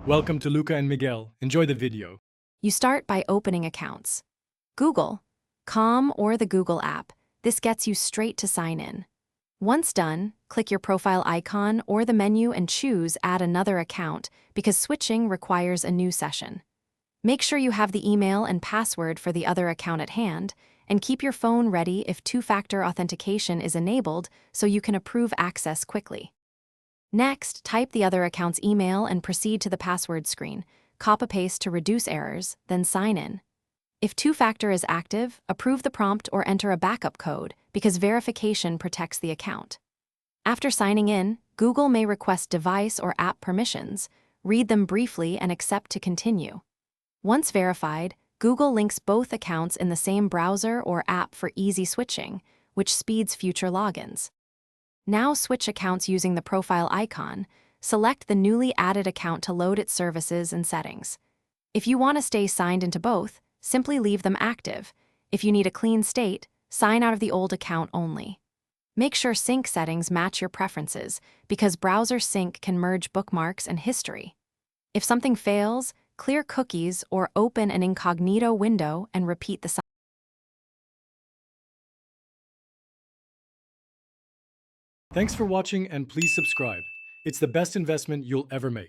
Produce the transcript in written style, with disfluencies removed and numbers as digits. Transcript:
Welcome to Luca and Miguel. Enjoy the video. You start by opening accounts. Google.com or the Google app. This gets you straight to sign in. Once done, click your profile icon or the menu and choose Add another account because switching requires a new session. Make sure you have the email and password for the other account at hand, and keep your phone ready if two-factor authentication is enabled so you can approve access quickly. Next, type the other account's email and proceed to the password screen. Copy-paste to reduce errors, then sign in. If two-factor is active, approve the prompt or enter a backup code because verification protects the account. After signing in, Google may request device or app permissions. Read them briefly and accept to continue. Once verified, Google links both accounts in the same browser or app for easy switching, which speeds future logins. Now switch accounts using the profile icon. Select the newly added account to load its services and settings. If you want to stay signed into both, simply leave them active. If you need a clean state, sign out of the old account only. Make sure sync settings match your preferences because browser sync can merge bookmarks and history. If something fails, clear cookies or open an incognito window and repeat the sign. Thanks for watching and please subscribe. It's the best investment you'll ever make.